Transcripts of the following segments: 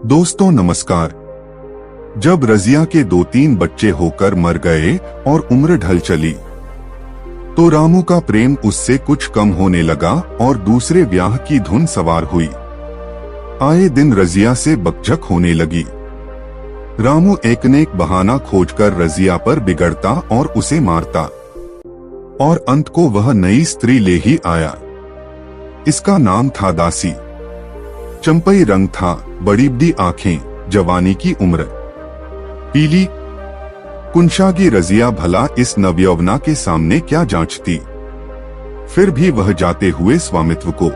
दोस्तों नमस्कार। जब रजिया के 2-3 बच्चे होकर मर गए और उम्र ढल चली, तो रामू का प्रेम उससे कुछ कम होने लगा और दूसरे ब्याह की धुन सवार हुई। आए दिन रजिया से बकझक होने लगी। रामू एक न एक बहाना खोजकर रजिया पर बिगड़ता और उसे मारता, और अंत को वह नई स्त्री ले ही आया। इसका नाम था दासी। चंपई रंग था, बड़ी बड़ी आंखें, जवानी की उम्र, पीली कुंशागी रजिया भला इस नवयौवना के सामने क्या जांचती। फिर भी वह जाते हुए स्वामित्व को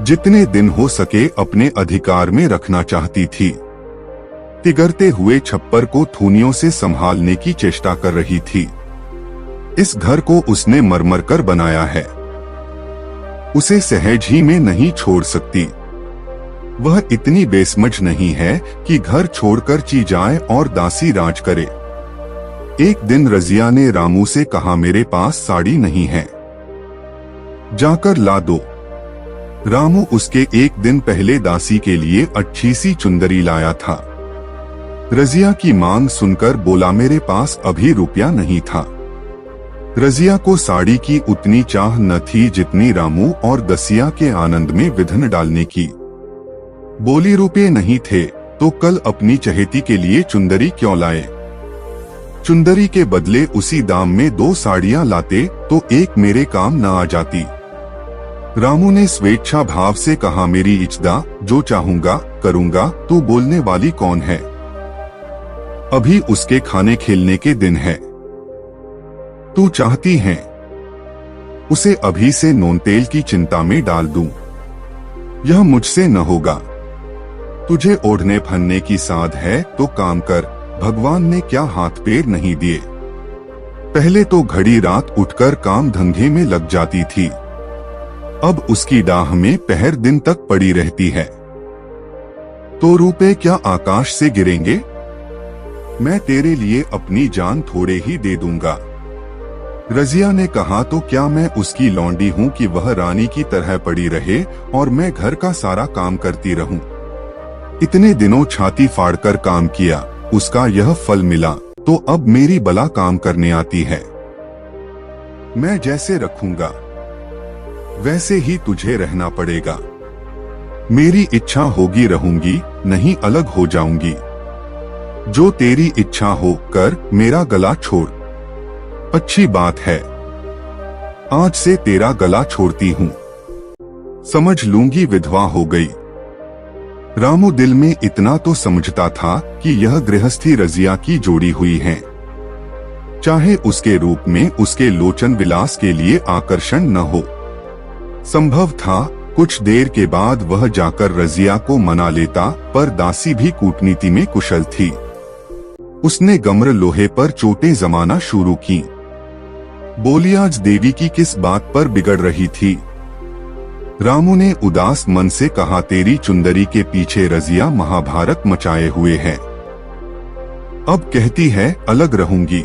जितने दिन हो सके अपने अधिकार में रखना चाहती थी। तिगरते हुए छप्पर को थूनियों से संभालने की चेष्टा कर रही थी। इस घर को उसने मरमर कर बनाया है, उसे सहज ही में नहीं छोड़ सकती। वह इतनी बेसमझ नहीं है कि घर छोड़कर ची जाए और दासी राज करे। एक दिन रजिया ने रामू से कहा, मेरे पास साड़ी नहीं है, जाकर ला दो। रामू उसके एक दिन पहले दासी के लिए अच्छी सी चुंदरी लाया था। रजिया की मांग सुनकर बोला, मेरे पास अभी रुपया नहीं था। रजिया को साड़ी की उतनी चाह न थी जितनी रामू और दसिया के आनंद में विघ्न डालने की। बोली, रुपये नहीं थे तो कल अपनी चहेती के लिए चुंदरी क्यों लाए? चुंदरी के बदले उसी दाम में 2 साड़ियां लाते तो एक मेरे काम न आ जाती। रामू ने स्वेच्छा भाव से कहा, मेरी इच्छा, जो चाहूंगा करूंगा, तू बोलने वाली कौन है? अभी उसके खाने खेलने के दिन है। तू चाहती है उसे अभी से नून तेल की चिंता में डाल दूं? यह मुझसे न होगा। तुझे ओढ़ने फनने की साध है तो काम कर। भगवान ने क्या हाथ पैर नहीं दिए? पहले तो घड़ी रात उठकर काम धंधे में लग जाती थी, अब उसकी डाह में पहर दिन तक पड़ी रहती है। तो रुपए क्या आकाश से गिरेंगे? मैं तेरे लिए अपनी जान थोड़े ही दे दूंगा। रजिया ने कहा, तो क्या मैं उसकी लौंडी हूँ कि वह रानी की तरह पड़ी रहे और मैं घर का सारा काम करती रहूं? इतने दिनों छाती फाड़कर काम किया, उसका यह फल मिला, तो अब मेरी बला काम करने आती है। मैं जैसे रखूंगा वैसे ही तुझे रहना पड़ेगा। मेरी इच्छा होगी रहूंगी, नहीं अलग हो जाऊंगी। जो तेरी इच्छा हो कर, मेरा गला छोड़। अच्छी बात है, आज से तेरा गला छोड़ती हूँ। समझ लूंगी विधवा हो गई। रामू दिल में इतना तो समझता था कि यह गृहस्थी रजिया की जोड़ी हुई है। चाहे उसके रूप में उसके लोचन विलास के लिए आकर्षण न हो। संभव था कुछ देर के बाद वह जाकर रजिया को मना लेता, पर दासी भी कूटनीति में कुशल थी। उसने गम्र लोहे पर चोटें जमाना शुरू की। बोली, आज देवी की किस बात पर बिगड़ रही थी? रामू ने उदास मन से कहा, तेरी चुंदरी के पीछे रजिया महाभारत मचाए हुए है। अब कहती है अलग रहूंगी।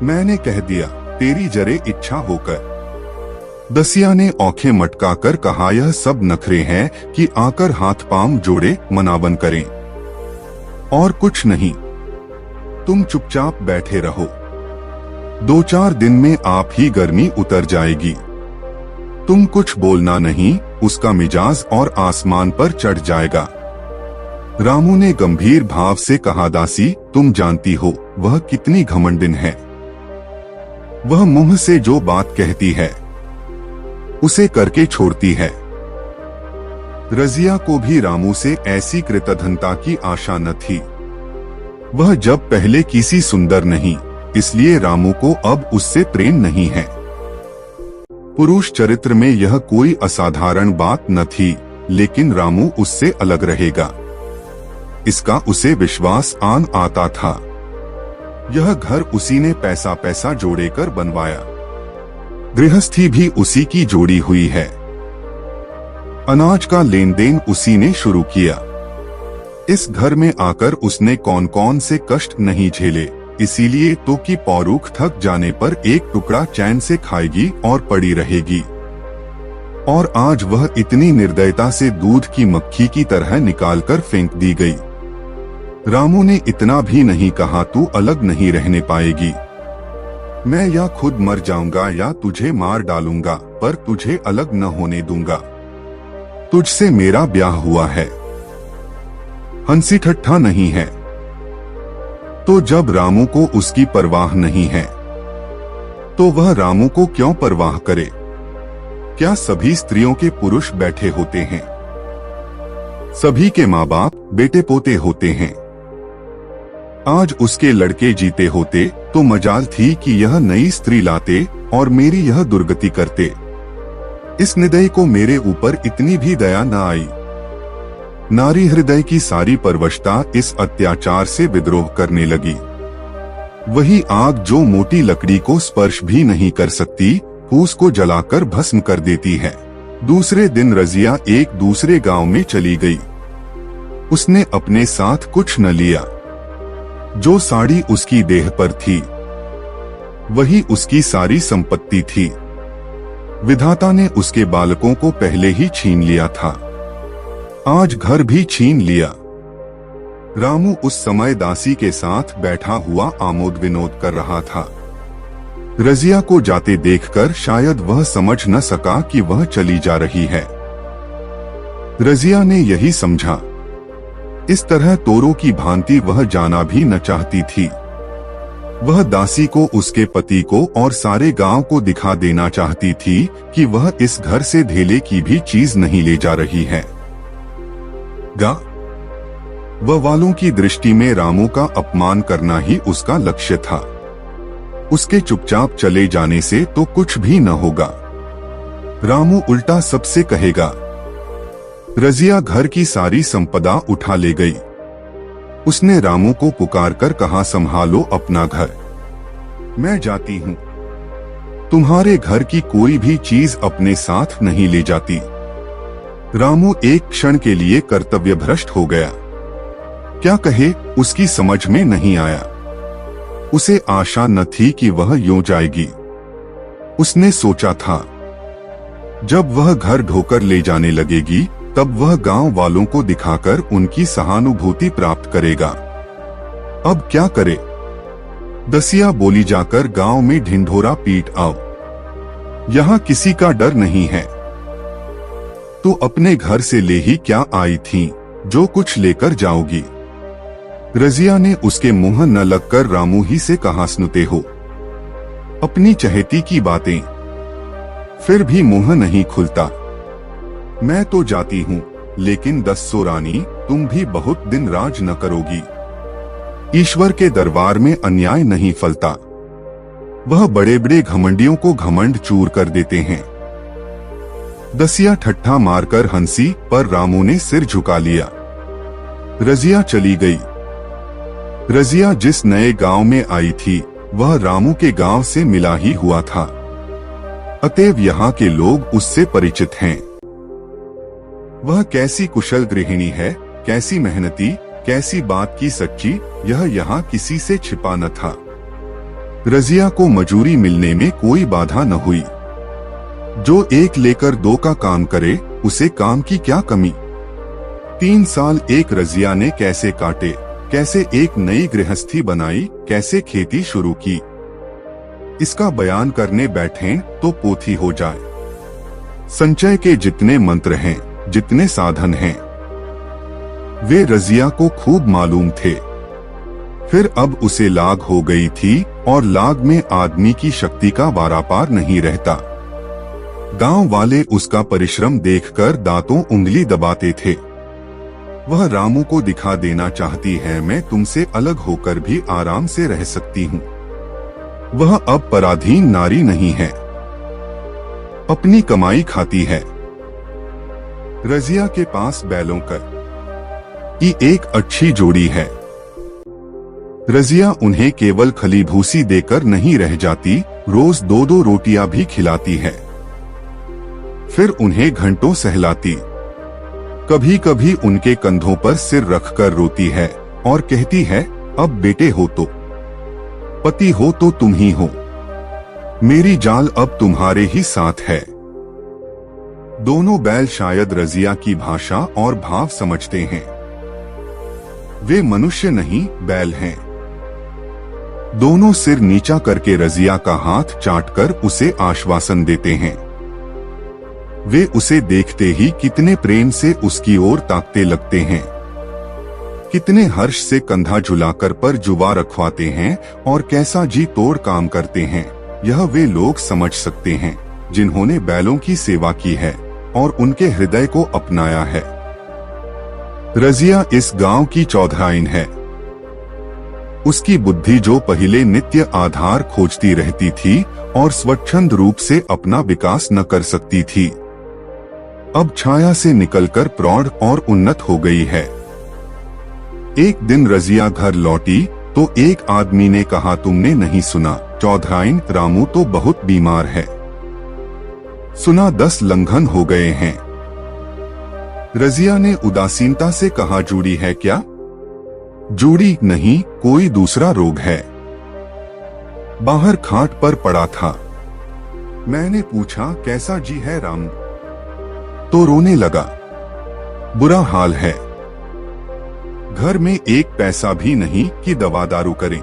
मैंने कह दिया, तेरी जरे इच्छा होकर। दसिया ने औंखें मटकाकर कहा, यह सब नखरे हैं कि आकर हाथ पांव जोड़े मनावन करें, और कुछ नहीं। तुम चुपचाप बैठे रहो, 2-4 दिन में आप ही गर्मी उतर जाएगी। तुम कुछ बोलना नहीं, उसका मिजाज और आसमान पर चढ़ जाएगा। रामू ने गंभीर भाव से कहा, दासी, तुम जानती हो वह कितनी घमंडिन है। वह मुंह से जो बात कहती है उसे करके छोड़ती है। रजिया को भी रामू से ऐसी कृतघ्नता की आशा न थी। वह जब पहले किसी सुंदर नहीं, इसलिए रामू को अब उससे प्रेम नहीं है। पुरुष चरित्र में यह कोई असाधारण बात न थी, लेकिन रामू उससे अलग रहेगा, इसका उसे विश्वास आन आता था। यह घर उसी ने पैसा पैसा जोड़ेकर बनवाया। गृहस्थी भी उसी की जोड़ी हुई है। अनाज का लेन देन उसी ने शुरू किया। इस घर में आकर उसने कौन कौन से कष्ट नहीं झेले, इसीलिए तो कि पौरुख थक जाने पर एक टुकड़ा चैन से खाएगी और पड़ी रहेगी। और आज वह इतनी निर्दयता से दूध की मक्खी की तरह निकालकर फेंक दी गई। रामू ने इतना भी नहीं कहा, तू अलग नहीं रहने पाएगी। मैं या खुद मर जाऊंगा या तुझे मार डालूंगा, पर तुझे अलग न होने दूंगा। तुझसे मेरा ब्याह हुआ है। हंसी ठट्ठा नहीं है। तो जब रामू को उसकी परवाह नहीं है, तो वह रामू को क्यों परवाह करे? क्या सभी स्त्रियों के पुरुष बैठे होते हैं? सभी के माँ बाप बेटे पोते होते हैं। आज उसके लड़के जीते होते तो मजाल थी कि यह नई स्त्री लाते और मेरी यह दुर्गति करते। इस निदय को मेरे ऊपर इतनी भी दया न आई। नारी हृदय की सारी परवशता इस अत्याचार से विद्रोह करने लगी। वही आग जो मोटी लकड़ी को स्पर्श भी नहीं कर सकती, फूस को जलाकर भस्म कर देती है। दूसरे दिन रजिया एक दूसरे गांव में चली गई। उसने अपने साथ कुछ न लिया। जो साड़ी उसकी देह पर थी, वही उसकी सारी संपत्ति थी। विधाता ने उसके बालकों को पहले ही छीन लिया था, आज घर भी छीन लिया। रामू उस समय दासी के साथ बैठा हुआ आमोद विनोद कर रहा था। रजिया को जाते देखकर शायद वह समझ न सका कि वह चली जा रही है। रजिया ने यही समझा। इस तरह तोरों की भांति वह जाना भी न चाहती थी। वह दासी को, उसके पति को और सारे गांव को दिखा देना चाहती थी कि वह इस घर से धेले की भी चीज नहीं ले जा रही है। वह वालों की दृष्टि में रामू का अपमान करना ही उसका लक्ष्य था। उसके चुपचाप चले जाने से तो कुछ भी न होगा। रामू उल्टा सबसे कहेगा। रजिया घर की सारी संपदा उठा ले गई। उसने रामू को पुकारकर कहा, संभालो अपना घर, मैं जाती हूँ। तुम्हारे घर की कोई भी चीज अपने साथ नहीं ले जाती। रामू एक क्षण के लिए कर्तव्य भ्रष्ट हो गया। क्या कहे उसकी समझ में नहीं आया। उसे आशा न थी कि वह यूं जाएगी। उसने सोचा था जब वह घर ढोकर ले जाने लगेगी तब वह गांव वालों को दिखाकर उनकी सहानुभूति प्राप्त करेगा। अब क्या करे? दसिया बोली, जाकर गांव में ढिंढोरा पीट आओ, यहाँ किसी का डर नहीं है। तो अपने घर से ले ही क्या आई थी, जो कुछ लेकर जाओगी? रजिया ने उसके मुंह न लगकर रामू ही से कहा, सुनते हो अपनी चहेती की बातें, फिर भी मुंह नहीं खुलता। मैं तो जाती हूँ, लेकिन 10 रानी तुम भी बहुत दिन राज न करोगी। ईश्वर के दरबार में अन्याय नहीं फलता। वह बड़े बड़े घमंडियों को घमंड चूर कर देते हैं। दसिया ठट्ठा मारकर हंसी, पर रामू ने सिर झुका लिया। रजिया चली गई। रजिया जिस नए गांव में आई थी वह रामू के गांव से मिला ही हुआ था, अतएव यहाँ के लोग उससे परिचित हैं। वह कैसी कुशल गृहिणी है, कैसी मेहनती, कैसी बात की सच्ची, यह यहाँ किसी से छिपा न था। रजिया को मजूरी मिलने में कोई बाधा न हुई। जो एक लेकर 2 का काम करे, उसे काम की क्या कमी। 3 साल एक रजिया ने कैसे काटे, कैसे एक नई गृहस्थी बनाई, कैसे खेती शुरू की, इसका बयान करने बैठें तो पोथी हो जाए। संचय के जितने मंत्र हैं, जितने साधन हैं, वे रजिया को खूब मालूम थे। फिर अब उसे लाग हो गई थी और लाग में आदमी की शक्ति का वारापार नहीं रहता। गांव वाले उसका परिश्रम देखकर दांतों उंगली दबाते थे। वह रामू को दिखा देना चाहती है, मैं तुमसे अलग होकर भी आराम से रह सकती हूँ। वह अब पराधीन नारी नहीं है, अपनी कमाई खाती है। रजिया के पास बैलों की एक अच्छी जोड़ी है। रजिया उन्हें केवल खली भूसी देकर नहीं रह जाती, रोज 2-2 रोटियां भी खिलाती है। फिर उन्हें घंटों सहलाती। कभी कभी उनके कंधों पर सिर रखकर रोती है और कहती है, अब बेटे हो तो, पति हो तो तुम ही हो, मेरी जान अब तुम्हारे ही साथ है। दोनों बैल शायद रजिया की भाषा और भाव समझते हैं। वे मनुष्य नहीं, बैल हैं। दोनों सिर नीचा करके रजिया का हाथ चाटकर उसे आश्वासन देते हैं। वे उसे देखते ही कितने प्रेम से उसकी ओर ताकते लगते हैं, कितने हर्ष से कंधा झुलाकर पर जुवा रखवाते हैं और कैसा जी तोड़ काम करते हैं। यह वे लोग समझ सकते हैं जिन्होंने बैलों की सेवा की है और उनके हृदय को अपनाया है। रजिया इस गांव की चौधराइन है। उसकी बुद्धि जो पहले नित्य आधार खोजती रहती थी और स्वच्छंद रूप से अपना विकास न कर सकती थी, अब छाया से निकलकर प्रौढ़ और उन्नत हो गई है। एक दिन रजिया घर लौटी तो एक आदमी ने कहा, तुमने नहीं सुना, चौधराइन रामू तो बहुत बीमार है। सुना 10 लंघन हो गए हैं। रजिया ने उदासीनता से कहा, जूड़ी है क्या? जूड़ी नहीं, कोई दूसरा रोग है। बाहर खाट पर पड़ा था। मैंने पूछा, कैसा जी है रामू? तो रोने लगा। बुरा हाल है, घर में एक पैसा भी नहीं कि दवा दारू करें।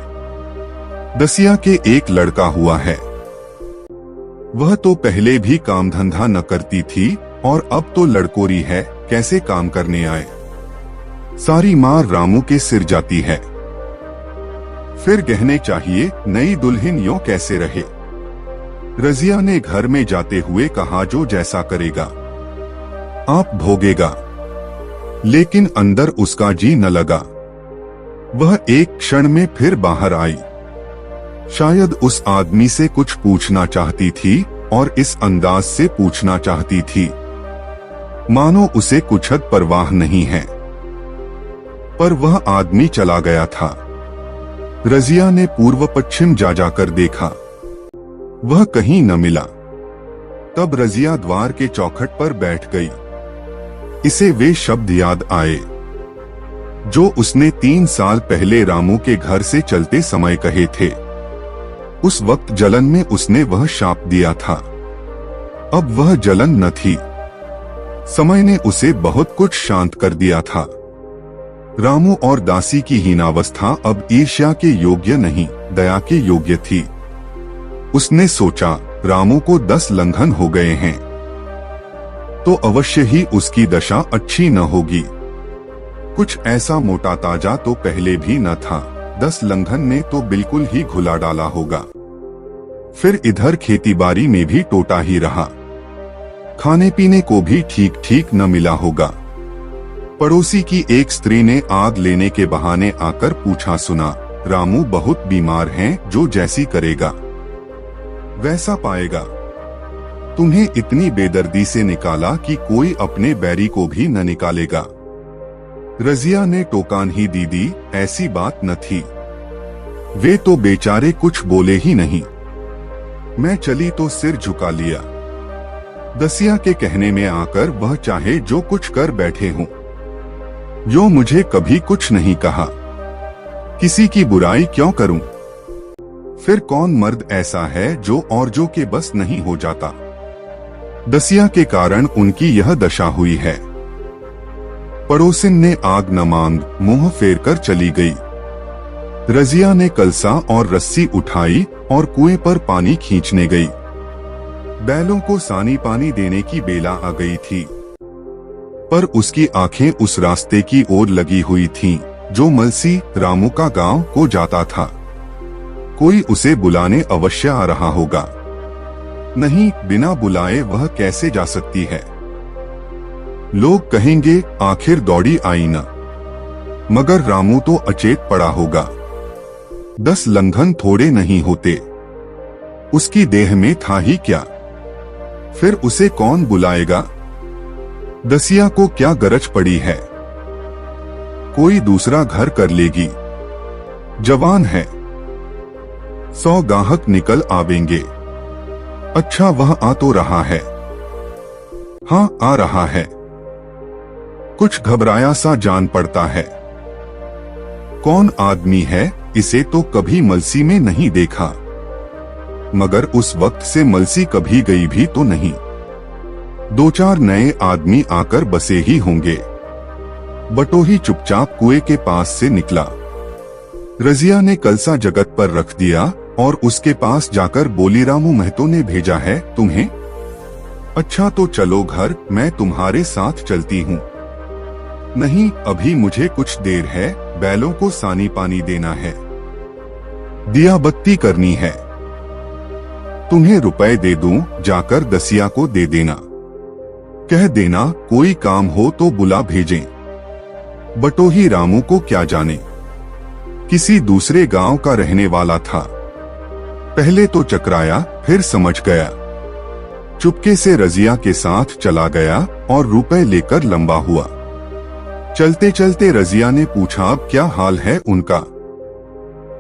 दसिया के एक लड़का हुआ है, वह तो पहले भी काम धंधा न करती थी और अब तो लड़कोरी है, कैसे काम करने आए। सारी मार रामू के सिर जाती है। फिर गहने चाहिए, नई दुल्हन यों कैसे रहे। रजिया ने घर में जाते हुए कहा, जो जैसा करेगा आप भोगेगा। लेकिन अंदर उसका जी न लगा। वह एक क्षण में फिर बाहर आई। शायद उस आदमी से कुछ पूछना चाहती थी और इस अंदाज से पूछना चाहती थी मानो उसे कुछ हद परवाह नहीं है। पर वह आदमी चला गया था। रजिया ने पूर्व पश्चिम जा जाकर देखा, वह कहीं न मिला। तब रजिया द्वार के चौखट पर बैठ गई। इसे वे शब्द याद आए जो उसने 3 साल पहले रामू के घर से चलते समय कहे थे। उस वक्त जलन में उसने वह शाप दिया था। अब वह जलन न थी। समय ने उसे बहुत कुछ शांत कर दिया था। रामू और दासी की हीनावस्था अब ईर्ष्या के योग्य नहीं, दया के योग्य थी। उसने सोचा, रामू को 10 लंघन हो गए हैं तो अवश्य ही उसकी दशा अच्छी न होगी। कुछ ऐसा मोटा ताजा तो पहले भी न था, 10 लंघन ने तो बिल्कुल ही घुला डाला होगा। फिर इधर खेतीबाड़ी में भी टोटा ही रहा, खाने पीने को भी ठीक ठीक न मिला होगा। पड़ोसी की एक स्त्री ने आग लेने के बहाने आकर पूछा, सुना रामू बहुत बीमार हैं, जो जैसी करेगा वैसा पाएगा। तुम्हें इतनी बेदर्दी से निकाला कि कोई अपने बैरी को भी न निकालेगा। रजिया ने टोकान ही दी, ऐसी बात न थी। वे तो बेचारे कुछ बोले ही नहीं। मैं चली तो सिर झुका लिया। दसिया के कहने में आकर वह चाहे जो कुछ कर बैठे हों, यो मुझे कभी कुछ नहीं कहा। किसी की बुराई क्यों करूं? फिर कौन मर्द ऐसा है जो औरजों के बस नहीं हो जाता। दसिया के कारण उनकी यह दशा हुई है। पड़ोसिन ने आग न मांग मुंह फेर कर चली गई। रजिया ने कलसा और रस्सी उठाई और कुएं पर पानी खींचने गई। बैलों को सानी पानी देने की बेला आ गई थी, पर उसकी आंखें उस रास्ते की ओर लगी हुई थीं, जो मलसी रामू का गांव को जाता था। कोई उसे बुलाने अवश्य आ रहा होगा। नहीं, बिना बुलाए वह कैसे जा सकती है। लोग कहेंगे, आखिर दौड़ी आई न। मगर रामू तो अचेत पड़ा होगा। 10 लंघन थोड़े नहीं होते। उसकी देह में था ही क्या। फिर उसे कौन बुलाएगा। दसिया को क्या गरज पड़ी है। कोई दूसरा घर कर लेगी। जवान है, 100 गाहक निकल आवेंगे। अच्छा, वह आ तो रहा है। हाँ, आ रहा है। कुछ घबराया सा जान पड़ता है। कौन आदमी है, इसे तो कभी मलसी में नहीं देखा। मगर उस वक्त से मलसी कभी गई भी तो नहीं। दो चार नए आदमी आकर बसे ही होंगे। बटोही चुपचाप कुएं के पास से निकला। रजिया ने कलसा जगत पर रख दिया और उसके पास जाकर बोली, रामू महतो ने भेजा है तुम्हें? अच्छा तो चलो घर, मैं तुम्हारे साथ चलती हूँ। नहीं, अभी मुझे कुछ देर है, बैलों को सानी पानी देना है, दिया बत्ती करनी है। तुम्हें रुपए दे दूं, जाकर दसिया को दे देना, कह देना कोई काम हो तो बुला भेजें। बटोही रामू को क्या जाने, किसी दूसरे गांव का रहने वाला था। पहले तो चकराया, फिर समझ गया। चुपके से रजिया के साथ चला गया और रुपए लेकर लंबा हुआ। चलते चलते रजिया ने पूछा, अब क्या हाल है उनका?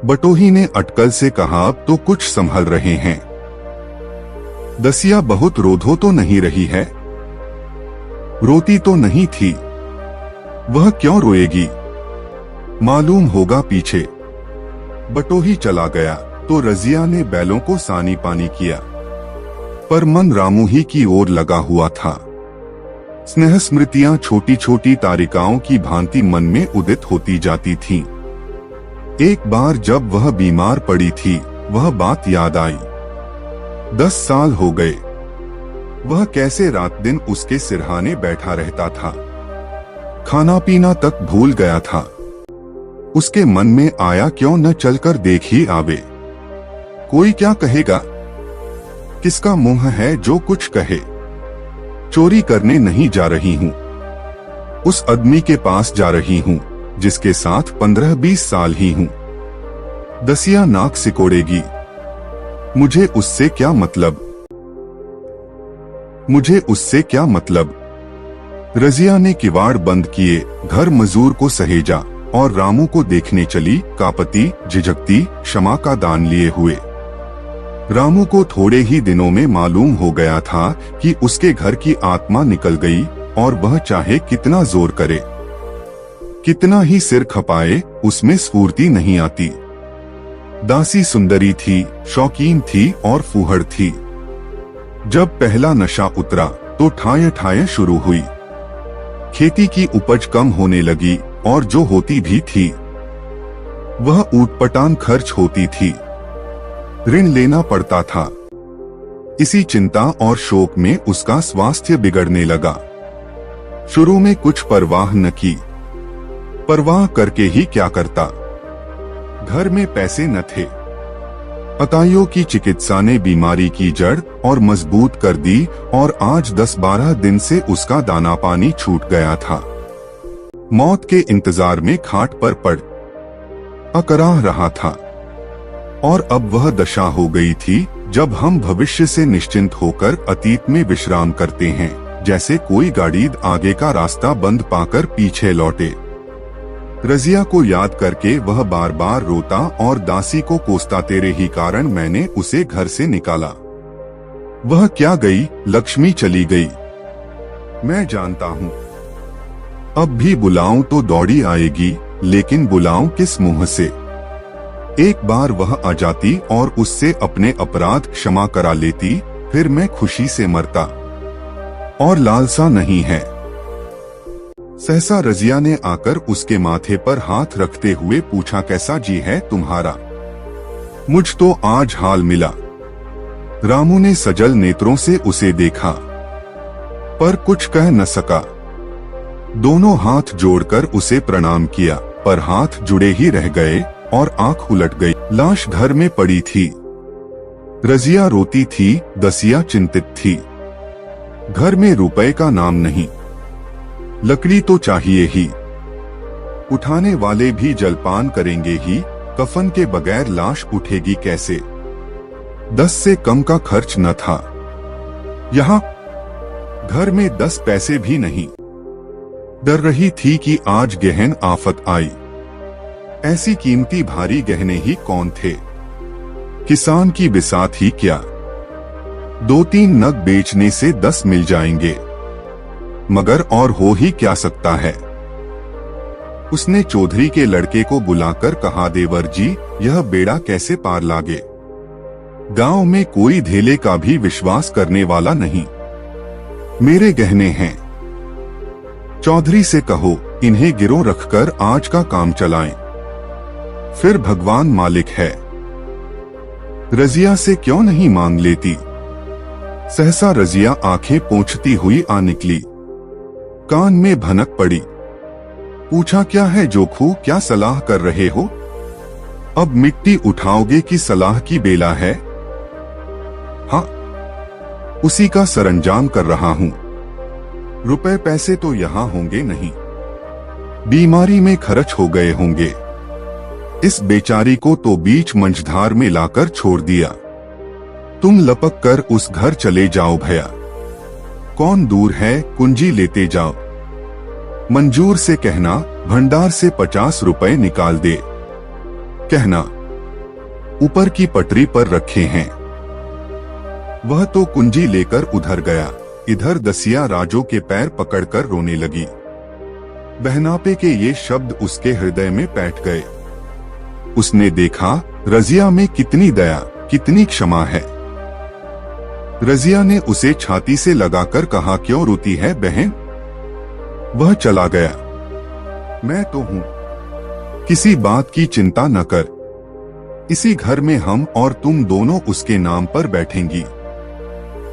बटोही ने अटकल से कहा, अब तो कुछ संभल रहे हैं। दसिया बहुत रोधो तो नहीं रही है? रोती तो नहीं थी, वह क्यों रोएगी? मालूम होगा पीछे। बटोही चला गया तो रजिया ने बैलों को सानी पानी किया, पर मन रामू ही की ओर लगा हुआ था। स्नेह स्मृतियां छोटी छोटी तारिकाओं की भांति मन में उदित होती जाती थीं। एक बार जब वह बीमार पड़ी थी, वह बात याद आई। 10 साल हो गए, वह कैसे रात दिन उसके सिरहाने बैठा रहता था, खाना पीना तक भूल गया था। उसके मन में आया, क्यों न चलकर देख ही आवे। कोई क्या कहेगा, किसका मुंह है जो कुछ कहे। चोरी करने नहीं जा रही हूँ, उस आदमी के पास जा रही हूँ जिसके साथ 15-20 साल ही हूँ। दसिया नाक सिकोड़ेगी, मुझे उससे क्या मतलब, मुझे उससे क्या मतलब। रजिया ने किवाड़ बंद किए, घर मजूर को सहेजा और रामू को देखने चली, कापती झिझकती, क्षमा का दान लिए हुए। रामू को थोड़े ही दिनों में मालूम हो गया था कि उसके घर की आत्मा निकल गई और वह चाहे कितना जोर करे, कितना ही सिर खपाए, उसमें स्फूर्ति नहीं आती। दासी सुंदरी थी, शौकीन थी और फूहड़ थी। जब पहला नशा उतरा तो ठाय ठाय शुरू हुई। खेती की उपज कम होने लगी और जो होती भी थी वह ऊटपटांग खर्च होती थी। ऋण लेना पड़ता था। इसी चिंता और शोक में उसका स्वास्थ्य बिगड़ने लगा। शुरू में कुछ परवाह न की, परवाह करके ही क्या करता, घर में पैसे न थे। अताइयों की चिकित्सा ने बीमारी की जड़ और मजबूत कर दी और आज 10-12 दिन से उसका दाना पानी छूट गया था। मौत के इंतजार में खाट पर पड़ अकराह रहा था और अब वह दशा हो गई थी जब हम भविष्य से निश्चिंत होकर अतीत में विश्राम करते हैं, जैसे कोई गाड़ी आगे का रास्ता बंद पाकर पीछे लौटे। रजिया को याद करके वह बार बार रोता और दासी को कोसता, तेरे ही कारण मैंने उसे घर से निकाला। वह क्या गई, लक्ष्मी चली गई, मैं जानता हूँ। अब भी बुलाऊं तो दौड़ी आएगी, लेकिन बुलाऊं किस मुंह से। एक बार वह आ जाती और उससे अपने अपराध क्षमा करा लेती, फिर मैं खुशी से मरता। और लालसा नहीं है। सहसा रजिया ने आकर उसके माथे पर हाथ रखते हुए पूछा, कैसा जी है तुम्हारा? मुझ तो आज हाल मिला। रामू ने सजल नेत्रों से उसे देखा, पर कुछ कह न सका। दोनों हाथ जोड़कर उसे प्रणाम किया, पर हाथ जुड़े ही रह गए और आंख उलट गई। लाश घर में पड़ी थी। रजिया रोती थी, दसिया चिंतित थी। घर में रुपए का नाम नहीं, लकड़ी तो चाहिए ही। उठाने वाले भी जलपान करेंगे ही, कफन के बगैर लाश उठेगी कैसे? 10 से कम का खर्च न था। यहाँ घर में 10 पैसे भी नहीं। डर रही थी कि आज गहन आफत आई। ऐसी कीमती भारी गहने ही कौन थे? किसान की बिसात ही क्या? 2-3 नग बेचने से 10 मिल जाएंगे, मगर और हो ही क्या सकता है। उसने चौधरी के लड़के को बुलाकर कहा, देवर जी, यह बेड़ा कैसे पार लागे? गांव में कोई धेले का भी विश्वास करने वाला नहीं। मेरे गहने हैं। चौधरी से कहो इन्हें गिरोह रखकर आज का काम चलाएं। फिर भगवान मालिक है। रजिया से क्यों नहीं मांग लेती। सहसा रजिया आंखें पोंछती हुई आ निकली। कान में भनक पड़ी। पूछा, क्या है जोखू, क्या सलाह कर रहे हो? अब मिट्टी उठाओगे कि सलाह की बेला है? हाँ, उसी का सरंजाम कर रहा हूं। रुपए पैसे तो यहां होंगे नहीं, बीमारी में खर्च हो गए होंगे। इस बेचारी को तो बीच मंझधार में लाकर छोड़ दिया। तुम लपक कर उस घर चले जाओ भैया। कौन दूर है, कुंजी लेते जाओ। मंजूर से कहना भंडार से 50 रुपए निकाल दे। कहना ऊपर की पटरी पर रखे हैं। वह तो कुंजी लेकर उधर गया। इधर दसिया राजो के पैर पकड़कर रोने लगी। बहनापे के ये शब्द उसके हृदय में बैठ गए। उसने देखा रजिया में कितनी दया, कितनी क्षमा है। रजिया ने उसे छाती से लगाकर कहा, क्यों रोती है बहन? वह चला गया। मैं तो हूं, किसी बात की चिंता न कर। इसी घर में हम और तुम दोनों उसके नाम पर बैठेंगी।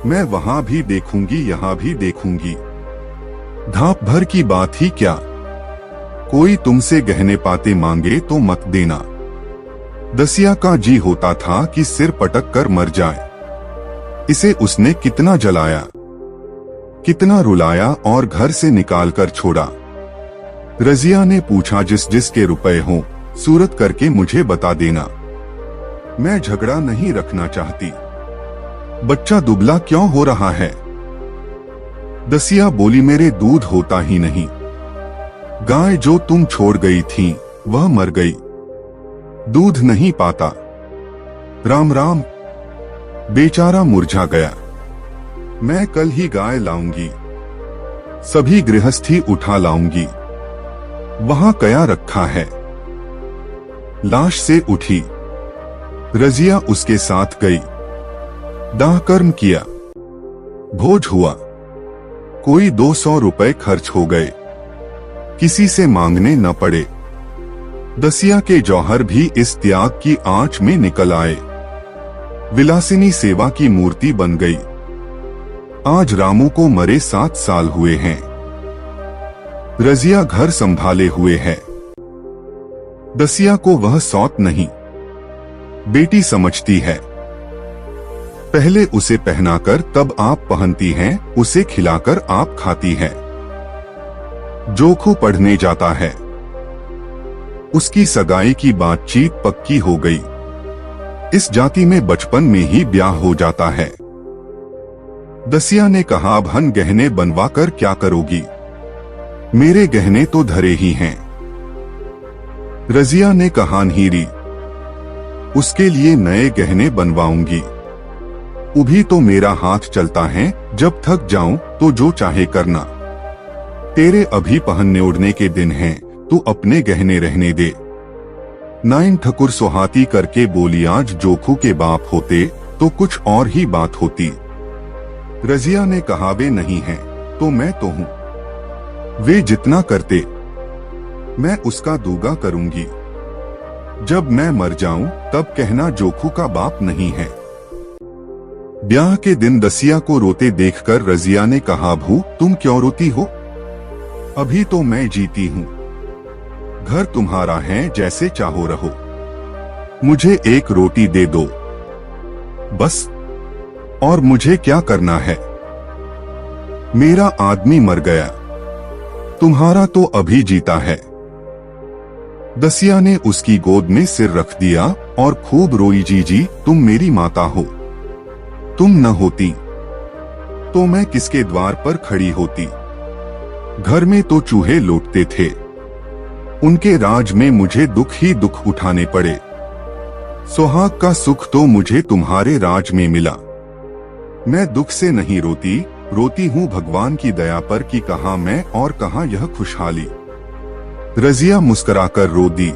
मैं वहां भी देखूंगी, यहां भी देखूंगी। धाप भर की बात ही क्या। कोई तुमसे गहने पाते मांगे तो मत देना। दसिया का जी होता था कि सिर पटक कर मर जाए। इसे उसने कितना जलाया, कितना रुलाया और घर से निकाल कर छोड़ा। रजिया ने पूछा, जिस जिसके रुपए हों सूरत करके मुझे बता देना। मैं झगड़ा नहीं रखना चाहती। बच्चा दुबला क्यों हो रहा है? दसिया बोली, मेरे दूध होता ही नहीं। गाय जो तुम छोड़ गई थी वह मर गई, दूध नहीं पाता। राम राम। बेचारा मुरझा गया। मैं कल ही गाय लाऊंगी, सभी गृहस्थी उठा लाऊंगी। वहां कया रखा है। लाश से उठी। रजिया उसके साथ गई। दाह कर्म किया। भोज हुआ। कोई 200 रुपए खर्च हो गए। किसी से मांगने न पड़े। दसिया के जौहर भी इस त्याग की आंच में निकल आए। विलासिनी सेवा की मूर्ति बन गई। आज रामू को मरे 7 साल हुए हैं। रजिया घर संभाले हुए है। दसिया को वह सौत नहीं, बेटी समझती है। पहले उसे पहनाकर तब आप पहनती हैं, उसे खिलाकर आप खाती है। जोखू पढ़ने जाता है। उसकी सगाई की बातचीत पक्की हो गई। इस जाति में बचपन में ही ब्याह हो जाता है। दसिया ने कहा, अब हन गहने बनवा कर क्या करोगी? मेरे गहने तो धरे ही हैं। रजिया ने कहा, हीरी, उसके लिए नए गहने बनवाऊंगी। अभी तो मेरा हाथ चलता है, जब थक जाऊं तो जो चाहे करना। तेरे अभी पहनने ओढ़ने के दिन हैं, तू अपने गहने रहने दे। नाइन ठकुर सुहाती करके बोली, आज जोखू के बाप होते तो कुछ और ही बात होती। रजिया ने कहा, वे नहीं हैं तो मैं तो हूं। वे जितना करते मैं उसका दूगा करूंगी। जब मैं मर जाऊं तब कहना जोखू का बाप नहीं है। ब्याह के दिन दसिया को रोते देखकर रजिया ने कहा, भू तुम क्यों रोती हो? अभी तो मैं जीती हूं। घर तुम्हारा है, जैसे चाहो रहो। मुझे एक रोटी दे दो बस। और मुझे क्या करना है? मेरा आदमी मर गया, तुम्हारा तो अभी जीता है। दसिया ने उसकी गोद में सिर रख दिया और खूब रोई, जीजी तुम मेरी माता हो। तुम न होती तो मैं किसके द्वार पर खड़ी होती? घर में तो चूहे लौटते थे। उनके राज में मुझे दुख ही दुख उठाने पड़े। सुहाग का सुख तो मुझे तुम्हारे राज में मिला। मैं दुख से नहीं रोती, रोती हूँ भगवान की दया पर कि कहाँ मैं और कहाँ यह खुशहाली। रजिया मुस्कुराकर रो दी।